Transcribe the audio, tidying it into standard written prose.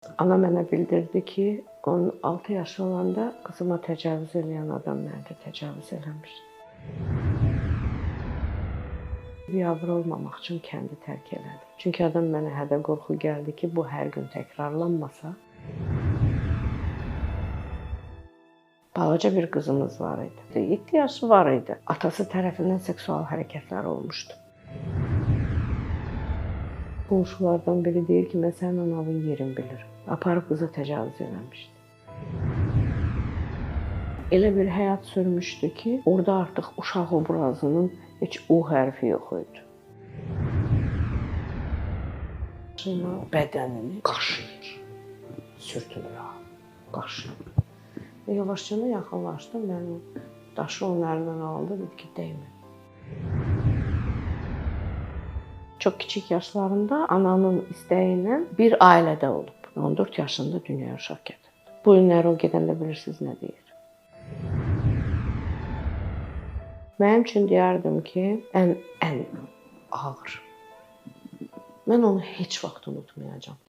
Ana mənə bildirdi ki, 16 yaşı olanda qızıma təcavüz edən adam mənə də təcavüz eləmişdi. Biabır olmamaq üçün kəndi tərk elədi. Çünki adam mənə hədə-qorxu gəldi ki, bu hər gün təkrarlanmasa. Balaca bir qızımız var idi. 7 yaşı var idi. Atası tərəfindən seksual hərəkətlər olmuşdu. Qonşulardan biri deyir ki, mən sənin anavın yerini bilirəm. Aparıb qıza təcavüz eləmişdi. Elə bir həyat sürmüşdü ki, orada artıq uşaq obrazının heç U hərfi yox idi. Bədənini qaşıyır, sürtünür, qaşıyır. Yavaşca yaxınlaşdı, mən daşı onun əlindən aldı, dedi ki, dəymə. Çox kiçik yaşlarında ananın istəyi ilə bir ailədə olub. 14 yaşında dünyaya uşaq gətirdi. Bu günləri o gedəndə bilirsiniz nə deyir? Mənim üçün deyərdim ki, ən ağır. Mən onu heç vaxt unutmayacağam.